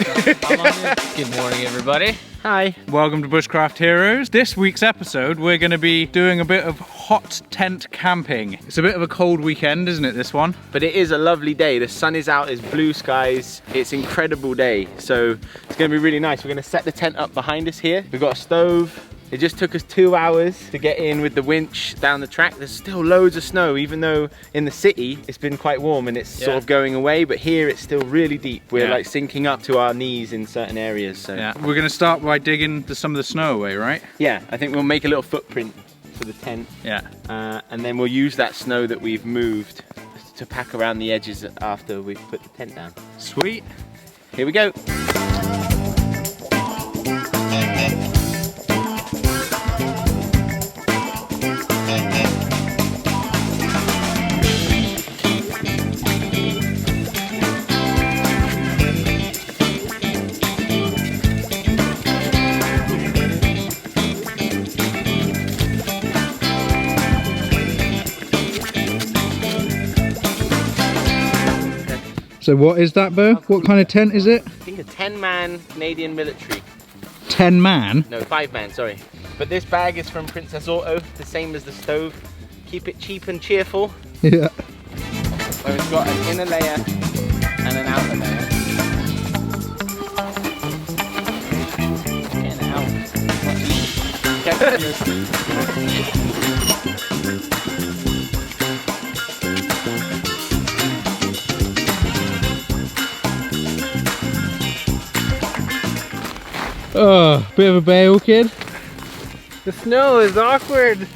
Good morning, everybody. Hi. Welcome to Bushcraft Heroes. This week's episode, we're going to be doing a bit of hot tent camping. It's a bit of a cold weekend, isn't it, this one? But it is a lovely day. The sun is out, it's blue skies. It's an incredible day. So it's going to be really nice. We're going to set the tent up behind us here. We've got a stove. It just took us 2 hours to get in with the winch down the track. There's still loads of snow, even though in the city it's been quite warm and it's sort of going away, but here it's still really deep. We're like sinking up to our knees in certain areas. So we're gonna start by digging some of the snow away, right? Yeah, I think we'll make a little footprint for the tent. And then we'll use that snow that we've moved to pack around the edges after we've put the tent down. Sweet. Here we go. So what is that, Bo? What kind of tent is it? I think a 10-man Canadian military. 10-man? No, 5-man, sorry. But this bag is from Princess Auto, the same as the stove. Keep it cheap and cheerful. Yeah. Where it's got an inner layer and an outer layer. Getting it out. Oh, bit of a bail, kid. The snow is awkward.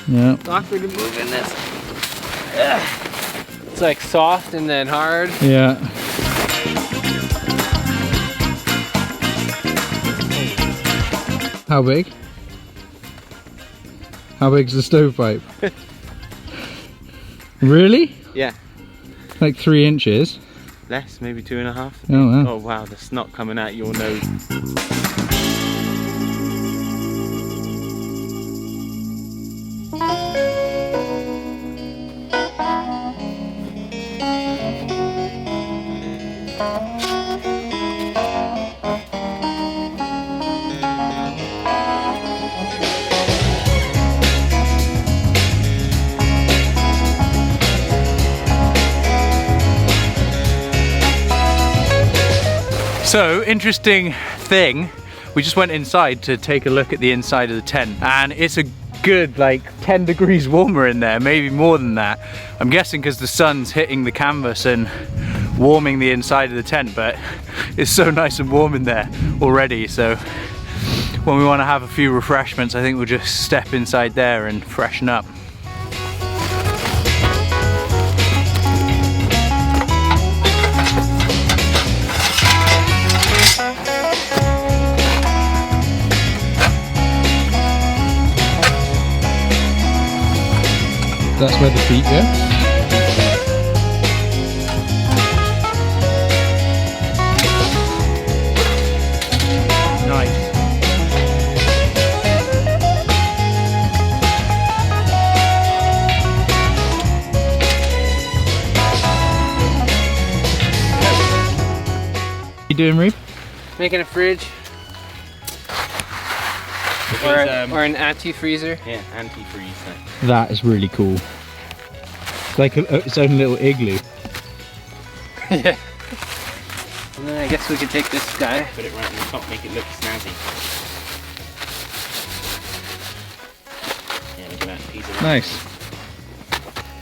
Yeah. It's awkward to move in this. It's like soft and then hard. Yeah. How big? How big's the stovepipe? Really? Yeah. Like 3 inches? Less, maybe 2.5. Oh wow. Oh wow, the snot coming out your nose. So, interesting thing, we just went inside to take a look at the inside of the tent, and it's a good like 10 degrees warmer in there, maybe more than that. I'm guessing because the sun's hitting the canvas and warming the inside of the tent, but it's so nice and warm in there already. So when we want to have a few refreshments, I think we'll just step inside there and freshen up. That's where the feet go. Nice. What you doing, Reeb? Making a fridge. Or an anti-freezer. Yeah, anti-freeze. That is really cool. It's like its own little igloo. Yeah. And then I guess we could take this guy. Put it right in the top, make it look snazzy. Yeah, look at that piece of Nice.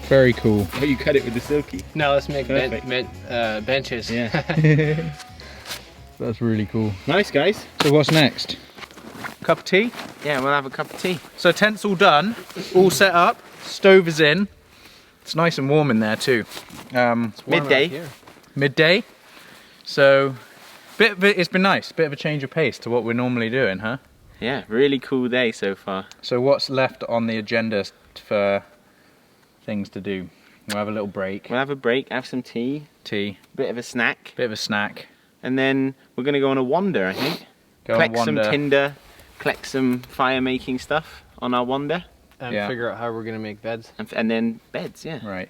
Very cool. Oh, you cut it with the silky. No, let's make benches. Yeah. That's really cool. Nice, guys. So what's next? Cup of tea? Yeah, we'll have a cup of tea. So tent's all done, all set up, stove is in. It's nice and warm in there too. Midday. Midday. So it's been nice, bit of a change of pace to what we're normally doing, huh? Yeah, really cool day so far. So what's left on the agenda for things to do? We'll have a little break. We'll have a break, have some tea. Tea. Bit of a snack. Bit of a snack. And then we're going to go on a wander, I think. Collect some tinder, collect some fire making stuff on our wander. And figure out how we're going to make beds. And then beds, yeah. Right.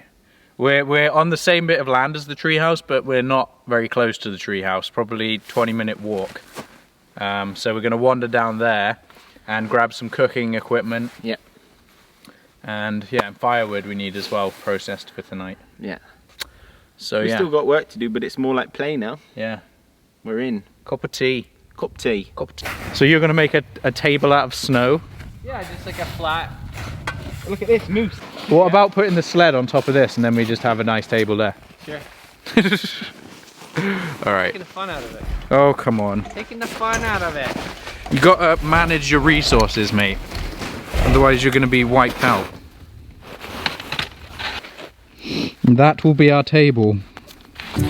We're on the same bit of land as the treehouse, but we're not very close to the treehouse. Probably 20-minute walk. So we're going to wander down there and grab some cooking equipment. Yeah. And yeah, firewood we need as well, processed for tonight. Yeah. So We've still got work to do, but it's more like play now. Yeah. We're in. Cup of tea. Cup of tea. Cup of tea. So you're going to make a table out of snow? Yeah, just like a flat. Look at this moose. What about putting the sled on top of this and then we just have a nice table there? Sure. Alright. Taking the fun out of it. Oh, come on. Taking the fun out of it. You gotta manage your resources, mate. Otherwise you're gonna be wiped out. And that will be our table. At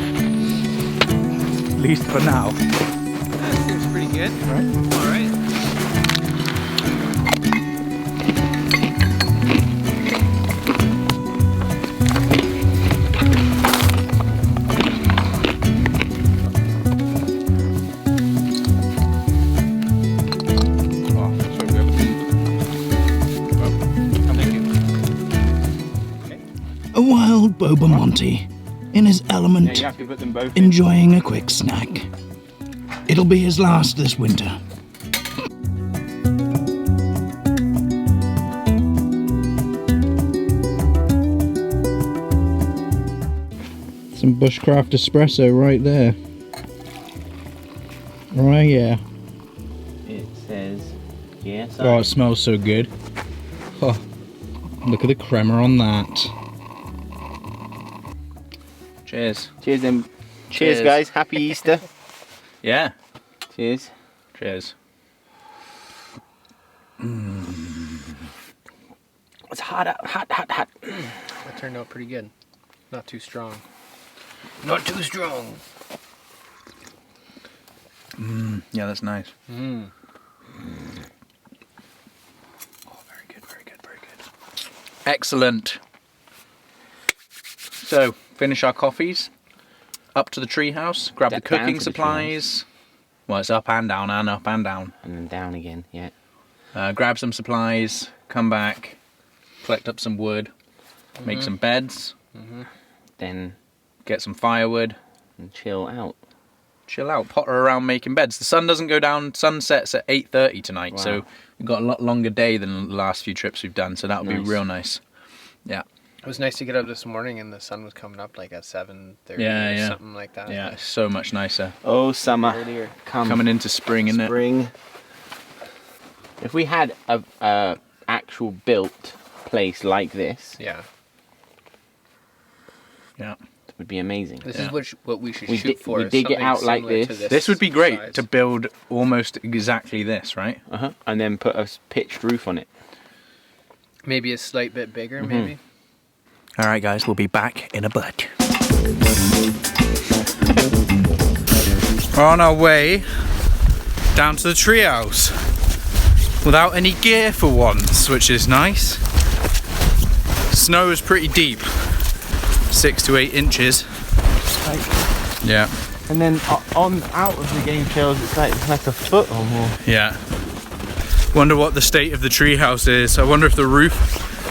least for now. That seems pretty good. Alright. A wild Boba Monty, in his element, Yeah, you have to put them both in. enjoying a quick snack. It'll be his last this winter. Some Bushcraft espresso right there. Right, yeah. It says, yes. Oh, it smells so good. Oh, look at the crema on that. Cheers. Cheers, then. Cheers, guys. Happy Easter. Yeah. Cheers. Cheers. It's hot out. Hot. That turned out pretty good. Not too strong. Not too strong. Yeah, that's nice. Mmm. Oh, very good, very good, very good. Excellent. So, finish our coffees. Up to the treehouse. Grab the Down to cooking the supplies. Well, it's up and down and up and down. And then down again, yeah. Grab some supplies. Come back. Collect up some wood. Make some beds. Then Get some firewood. and chill out. Chill out. Potter around making beds. The sun doesn't go down. Sun sets at 8:30 tonight. Wow. So we've got a lot longer day than the last few trips we've done. So that'll be Nice. real nice. Yeah. It was nice to get up this morning and the sun was coming up like at 7:30 Yeah, or yeah. something like that. Yeah, it's so much nicer. Oh, summer. Earlier. Coming into spring, isn't it? Spring. If we had a actual built place like this, Yeah. Yeah. it would be amazing. This Yeah. is what we should We shoot dig- for. we is dig it something out like similar to this. This would be great size. to build almost exactly this, right? And then put a pitched roof on it. Maybe a slight bit bigger, maybe. All right, guys, we'll be back in a bit. We're on our way down to the treehouse without any gear for once, which is nice. Snow is pretty deep, 6 to 8 inches. Yeah, And then on out of the game trails, it's like a foot or more. yeah. Wonder what the state of the treehouse is. I wonder if the roof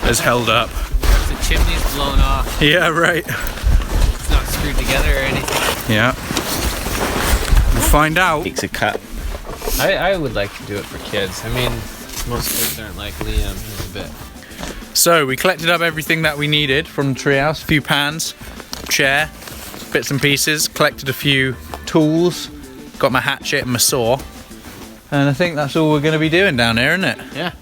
has held up. The chimney's blown off. Yeah, right. It's not screwed together or anything. Yeah. We'll find out. It's a cut. I would like to do it for kids. I mean, most kids aren't like Liam. He's a bit. So we collected up everything that we needed from the treehouse. A few pans, chair, bits and pieces. Collected a few tools. Got my hatchet and my saw. And I think that's all we're going to be doing down here, isn't it? Yeah.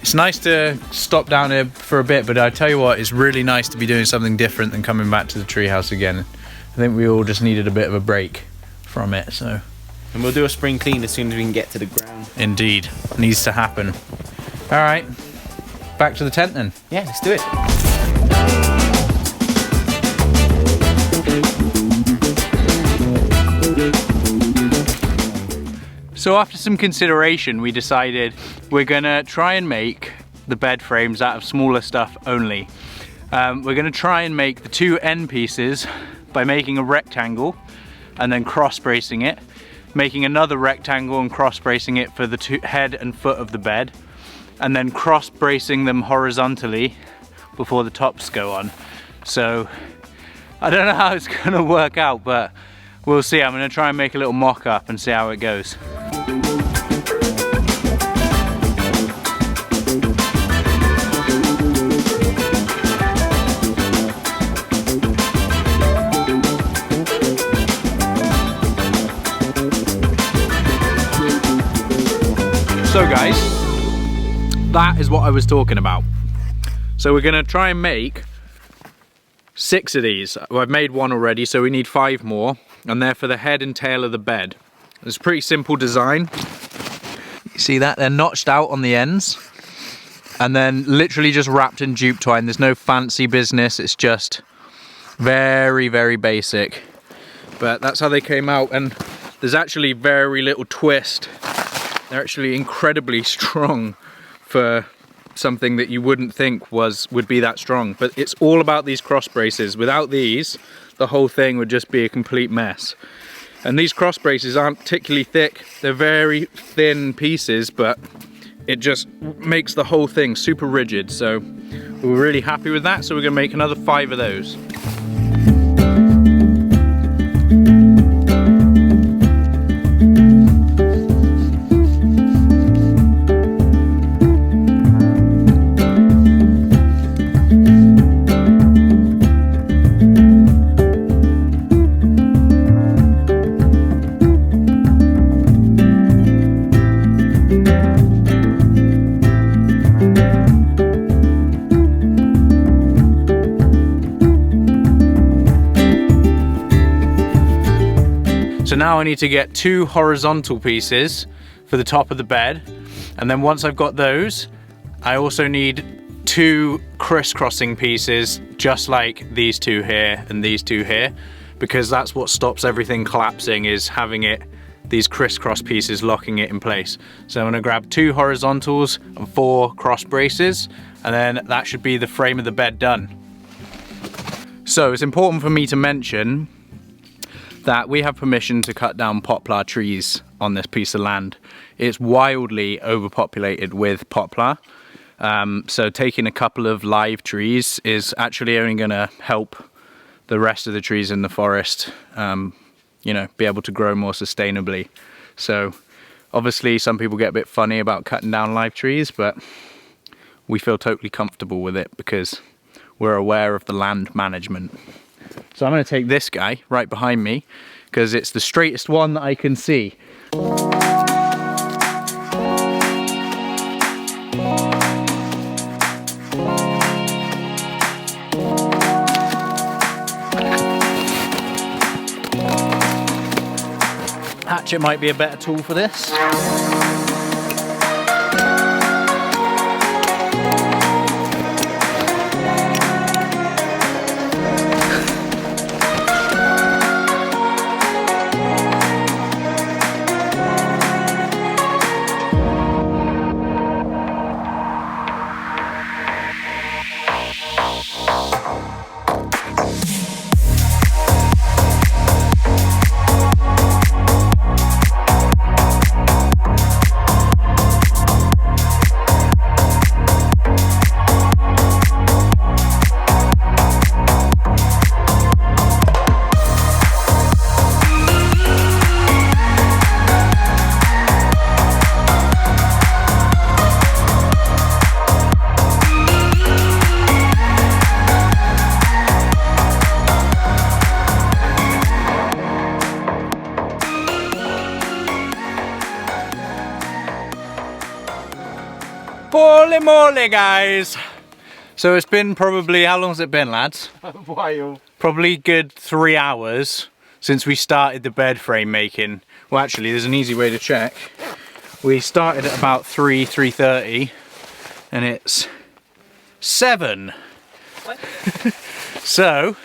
It's nice to stop down here for a bit, but I tell you what, it's really nice to be doing something different than coming back to the treehouse again. I think we all just needed a bit of a break from it, so. And we'll do a spring clean as soon as we can get to the ground. Indeed, needs to happen. All right, back to the tent then. Yeah, let's do it. So after some consideration, we decided we're gonna try and make the bed frames out of smaller stuff only. We're gonna try and make the two end pieces by making a rectangle and then cross bracing it, making another rectangle and cross bracing it for the head and foot of the bed, and then cross bracing them horizontally before the tops go on. So I don't know how it's gonna work out, but we'll see. I'm gonna try and make a little mock-up and see how it goes. So guys, that is what I was talking about. So we're gonna try and make 6 of these. Well, I've made 1 already, so we need 5 more, and they're for the head and tail of the bed. It's a pretty simple design. You see that? They're notched out on the ends, and then literally just wrapped in jute twine. There's no fancy business, it's just very, very basic. But that's how they came out, and there's actually very little twist. They're actually incredibly strong for something that you wouldn't think would be that strong. But it's all about these cross braces. Without these, the whole thing would just be a complete mess. And these cross braces aren't particularly thick. They're very thin pieces, but it just makes the whole thing super rigid. So we're really happy with that. So we're gonna make another 5 of those. So now I need to get 2 horizontal pieces for the top of the bed, and then once I've got those, I also need 2 crisscrossing pieces just like these 2 here and these 2 here, because that's what stops everything collapsing, is having these crisscross pieces locking it in place. So I'm going to grab 2 horizontals and 4 cross braces, and then that should be the frame of the bed done. So it's important for me to mention that we have permission to cut down poplar trees on this piece of land. It's wildly overpopulated with poplar. So taking a couple of live trees is actually only gonna help the rest of the trees in the forest, you know, be able to grow more sustainably. So obviously some people get a bit funny about cutting down live trees, but we feel totally comfortable with it because we're aware of the land management. So I'm going to take this guy right behind me because it's the straightest one that I can see. Hatchet might be a better tool for this. Holy moly, guys! So it's been probably, how long has it been, lads? A while. Probably good 3 hours since we started the bed frame making. Well, actually, there's an easy way to check. We started at about 3:30, and it's 7. What? So,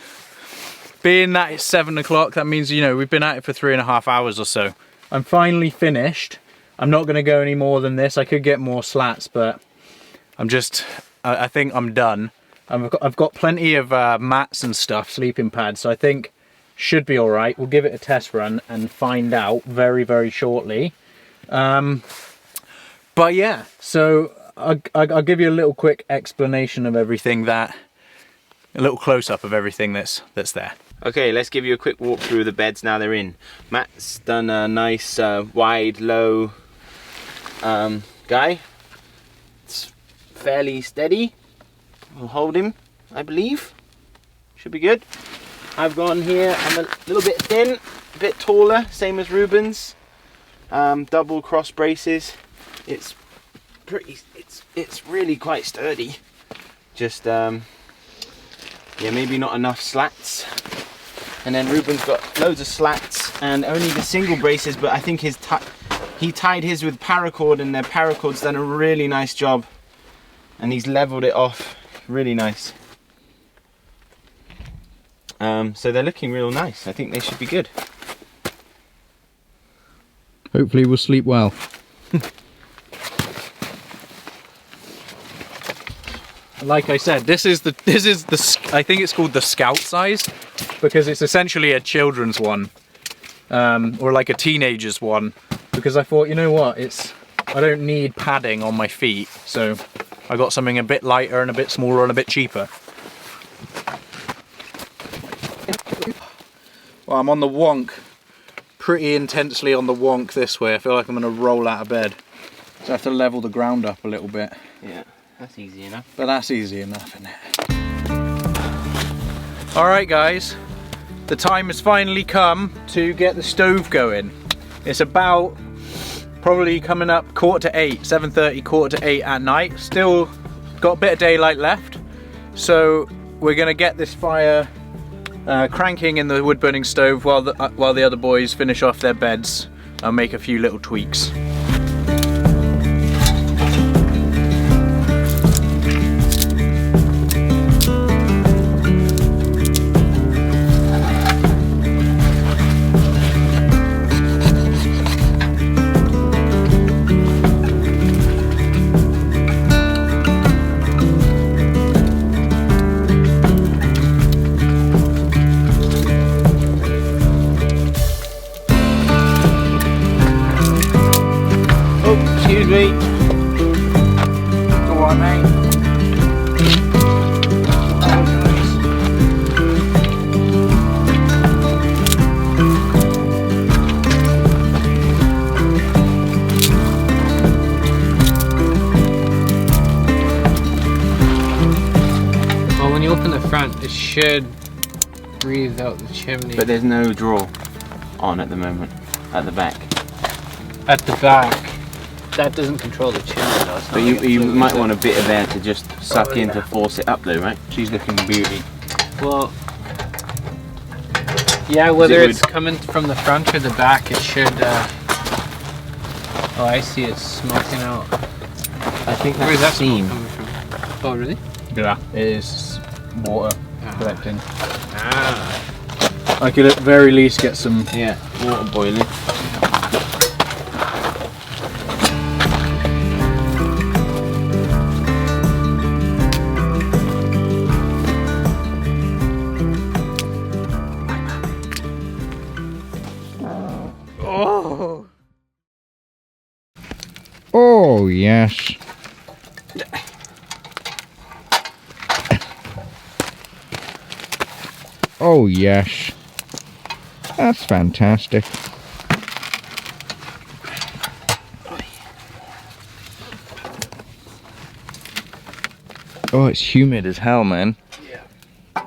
being that it's 7 o'clock, that means, you know, we've been at it for 3.5 hours or so. I'm finally finished. I'm not going to go any more than this. I could get more slats, but I think I'm done. I've got plenty of mats and stuff, sleeping pads, so I think should be all right. We'll give it a test run and find out very, very shortly. But yeah, so I'll give you a little quick explanation of everything that a little close-up of everything that's there. Okay, let's give you a quick walk through the beds now they're in. Matt's done a nice wide, low guy. It's fairly steady. We'll hold him, I believe. Should be good. I've gone here, I'm a little bit thin, a bit taller, same as Ruben's. Double cross braces. It's pretty, it's really quite sturdy. Just, yeah, maybe not enough slats. And then Ruben's got loads of slats and only the single braces, but I think he tied his with paracord, and their paracord's done a really nice job. And he's leveled it off, really nice. So they're looking real nice. I think they should be good. Hopefully we'll sleep well. Like I said, this is the I think it's called the Scout size, because it's essentially a children's one, or like a teenager's one. Because I thought, you know what, I don't need padding on my feet, so I got something a bit lighter and a bit smaller and a bit cheaper. Well, I'm on the wonk, pretty intensely on the wonk this way. I feel like I'm going to roll out of bed, so I have to level the ground up a little bit. Yeah. That's easy enough. But that's easy enough, isn't it? Alright guys, the time has finally come to get the stove going. It's about probably coming up 7:45, 7:30, 7:45 at night. Still got a bit of daylight left. So we're gonna get this fire cranking in the wood burning stove while the other boys finish off their beds and make a few little tweaks. Excuse me. Go on, mate. Well, when you open the front, it should breathe out the chimney. But there's no draw on at the moment, at the back. At the back, that doesn't control the chimney though. It's not But like you fluid might that- want a bit of air to just suck in yeah. to force it up though, right? She's looking beauty. Well, yeah, whether it it's coming from the front or the back, it should. Oh, I see. It's smoking out. I think Where's that that's smoke steam. coming from? Oh, really? Yeah, it is water collecting. Ah. I could at the very least get some. Yeah, water boiling. Oh! Oh, yes. Oh, yes. That's fantastic. Oh, it's humid as hell, man. Yeah.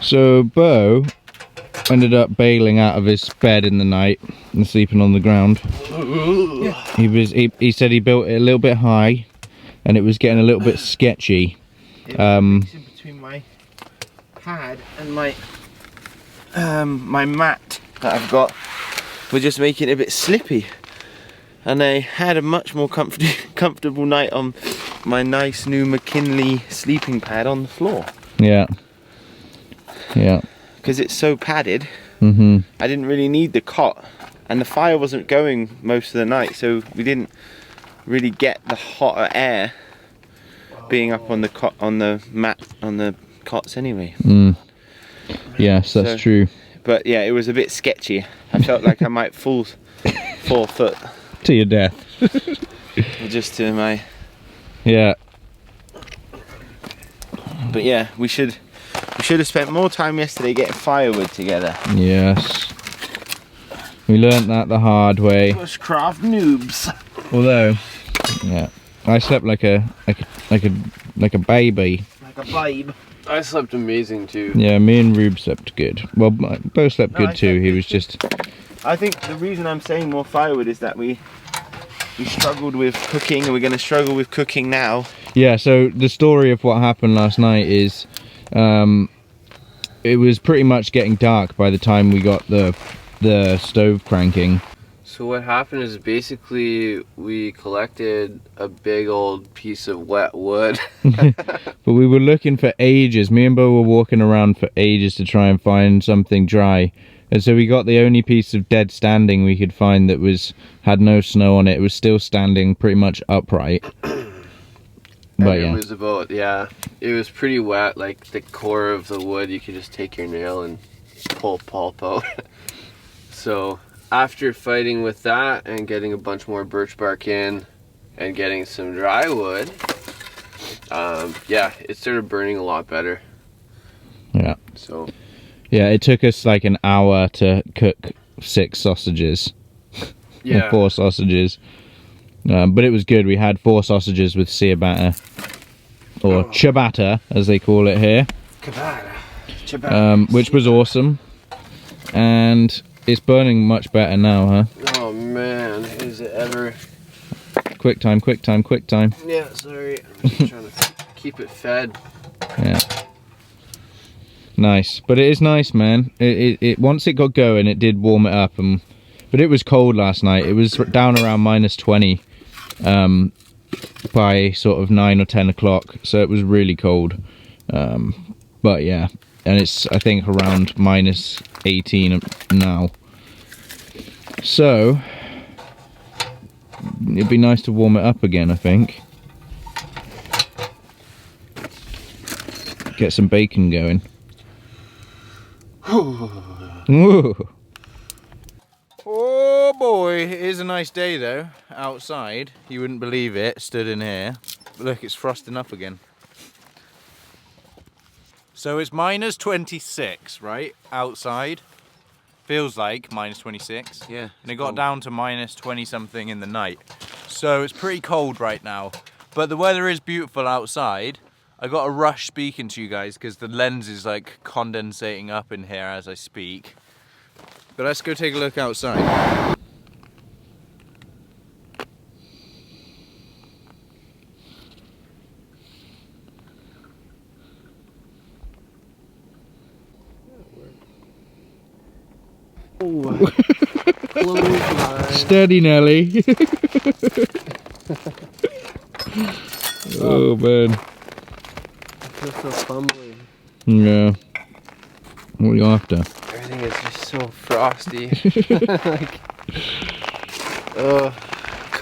So, Bo ended up bailing out of his bed in the night and sleeping on the ground. He said he built it a little bit high and it was getting a little bit sketchy. In between my pad and my my mat that I've got, we're just making it a bit slippy. And I had a much more comfortable night on my nice new McKinley sleeping pad on the floor. Yeah. Yeah. Because it's so padded, Mm-hmm. I didn't really need the cot, and the fire wasn't going most of the night, so we didn't really get the hotter air being up on the cot, on the mat, on the cots anyway. Mm. Yes, that's So- true. But yeah, it was a bit sketchy. I felt like I might fall 4 foot To your death. just to my. Yeah. But yeah, we should have spent more time yesterday getting firewood together. Yes. We learnt that the hard way. Bushcraft noobs. Although, yeah, I slept like a baby. Like a babe. I slept amazing too. Yeah, me and Rube slept good. Well, both slept good too. He was just. I think the reason I'm saying more firewood is that we struggled with cooking, and we're going to struggle with cooking now. Yeah. So the story of what happened last night is, it was pretty much getting dark by the time we got the stove cranking. So what happened is basically we collected a big old piece of wet wood. But we were looking for ages. Me and Bo were walking around for ages to try and find something dry. And so we got the only piece of dead standing we could find that had no snow on it. It was still standing pretty much upright. But yeah. It was about, it was pretty wet. Like the core of the wood, you could just take your nail and pull pulp out. So after fighting with that and getting a bunch more birch bark in and getting some dry wood, it started burning a lot better. Yeah. So yeah, it took us like an hour to cook 6 sausages. Yeah. 4 sausages. But it was good. We had 4 sausages with ciabatta, or ciabatta as they call it here. Which was awesome. And it's burning much better now, huh? Oh man, is it ever? Quick time, quick time, quick time. Yeah, sorry. I'm just trying to keep it fed. Yeah. Nice. But it is nice, man. It once it got going, it did warm it up. But it was cold last night. It was down around -20 by sort of 9 or 10 o'clock. So it was really cold. But yeah. And it's, I think, around -18 now. So it'd be nice to warm it up again, I think. Get some bacon going. Ooh. Oh boy, it is a nice day though, outside. You wouldn't believe it, stood in here. But look, it's frosting up again. So it's -26, right? Outside. Feels like -26. Yeah. And it got down to -20 something in the night. So it's pretty cold right now. But the weather is beautiful outside. I got to rush speaking to you guys because the lens is like condensating up in here as I speak. But let's go take a look outside. Steady, Nelly. Oh man. I feel so fumbly. Yeah. What are you after? Everything is just so frosty.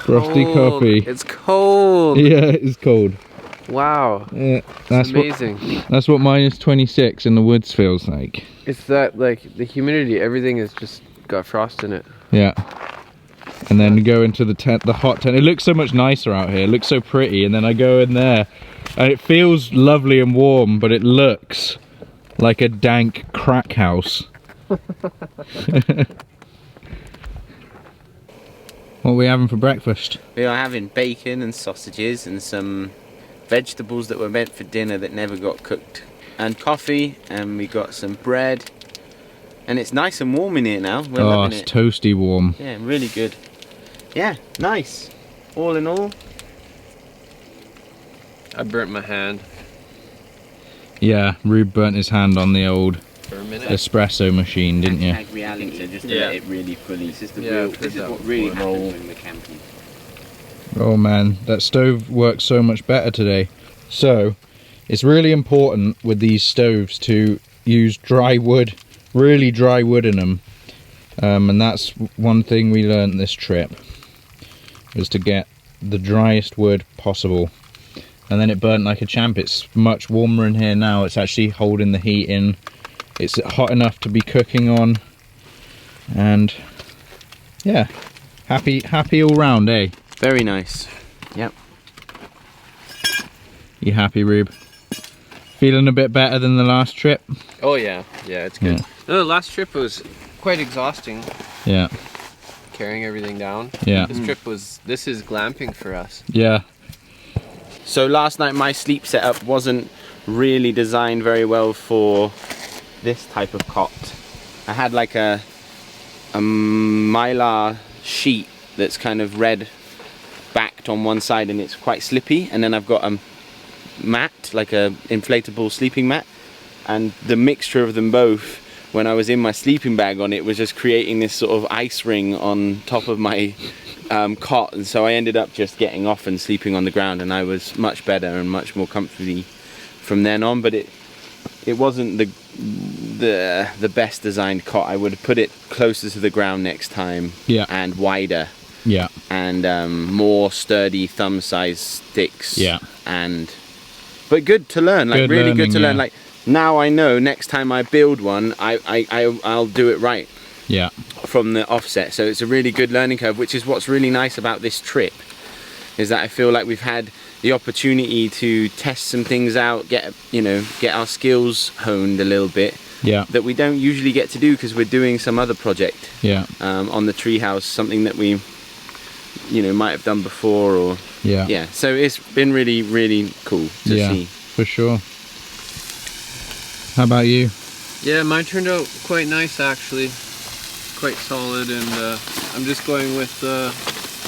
Frosty coffee. It's cold. Yeah, it's cold. Wow. Yeah, That's amazing. That's what -26 in the woods feels like. It's that, like, the humidity, everything has just got frost in it. Yeah. And then go into the tent, the hot tent. It looks so much nicer out here. It looks so pretty. And then I go in there and it feels lovely and warm, but it looks like a dank crack house. What are we having for breakfast? We are having bacon and sausages and some vegetables that were meant for dinner that never got cooked, and coffee, and we got some bread, and it's nice and warm in here now. We're loving it's it. toasty warm. Yeah, really good. Yeah, nice. All in all. I burnt my hand. Yeah, Rube burnt his hand on the old For a minute. espresso machine, didn't you? Reality, just to Yeah. let it really fully. This is This is what really happens when we're camping. Oh man, that stove works so much better today. So, it's really important with these stoves to use dry wood, really dry wood in them. And that's one thing we learned this trip, is to get the driest wood possible. And then it burnt like a champ. It's much warmer in here now. It's actually holding the heat in. It's hot enough to be cooking on. And yeah, happy all round, eh? Very nice. Yep. You happy, Rube? Feeling a bit better than the last trip? Oh yeah, it's good. Yeah. No, the last trip was quite exhausting, Yeah. carrying everything down. Yeah. This is glamping for us. Yeah. So last night my sleep setup wasn't really designed very well for this type of cot. I had like a mylar sheet that's kind of red backed on one side and it's quite slippy, and then I've got a mat, like a inflatable sleeping mat, and the mixture of them both, when I was in my sleeping bag on it, was just creating this sort of ice ring on top of my cot, and so I ended up just getting off and sleeping on the ground, and I was much better and much more comfortably from then on. But it wasn't the best designed cot. I would have put it closer to the ground next time. Yeah. And wider. Yeah. And more sturdy thumb size sticks. Yeah. But good to learn, like really good to learn. Yeah. Like now I know next time I build one, I'll do it right. Yeah. From the offset. So it's a really good learning curve, which is what's really nice about this trip, is that I feel like we've had the opportunity to test some things out, get our skills honed a little bit. Yeah. That we don't usually get to do because we're doing some other project. Yeah. On the treehouse, something that we might have done before, or yeah. So it's been really, really cool to see. For sure. How about you? Yeah, mine turned out quite nice actually. Quite solid, and I'm just going with a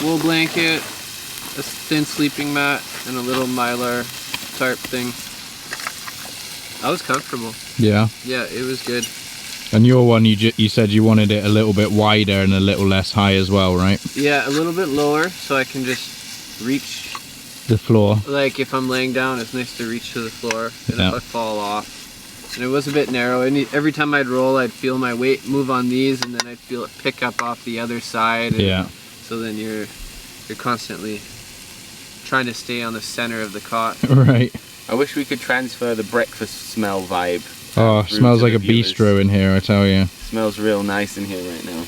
wool blanket, a thin sleeping mat, and a little mylar tarp thing. I was comfortable. Yeah. Yeah, it was good. And your one, you said you wanted it a little bit wider and a little less high as well, right? Yeah, a little bit lower so I can just reach the floor. Like if I'm laying down, it's nice to reach to the floor, and Yeah. if I fall off. And it was a bit narrow, and every time I'd roll, I'd feel my weight move on these, and then I'd feel it pick up off the other side. And Yeah. so then you're constantly trying to stay on the center of the cot. Right. I wish we could transfer the breakfast smell vibe. Oh, through smells to like the a viewers. bistro in here, I tell you. Smells real nice in here right now.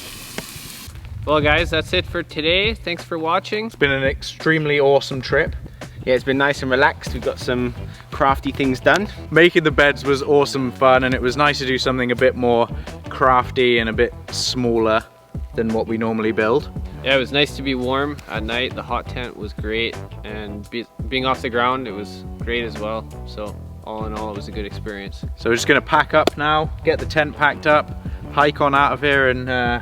Well guys, that's it for today. Thanks for watching. It's been an extremely awesome trip. Yeah, it's been nice and relaxed. We've got some crafty things done. Making the beds was awesome fun, and it was nice to do something a bit more crafty and a bit smaller than what we normally build. Yeah, it was nice to be warm at night. The hot tent was great, and being off the ground, it was great as well. So all in all, it was a good experience. So we're just gonna pack up now, get the tent packed up, hike on out of here, and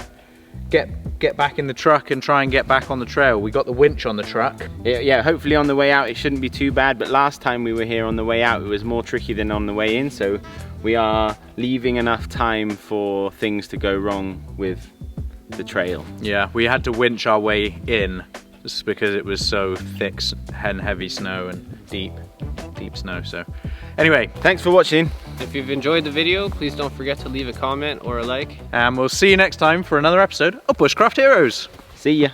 get back in the truck and try and get back on the trail. We got the winch on the truck. Yeah, hopefully on the way out it shouldn't be too bad, but last time we were here on the way out it was more tricky than on the way in, so we are leaving enough time for things to go wrong with the trail. Yeah, we had to winch our way in just because it was so thick and heavy snow and deep snow. So anyway, Thanks for watching. If you've enjoyed the video, please don't forget to leave a comment or a like. and we'll see you next time for another episode of Bushcraft Heroes. See ya.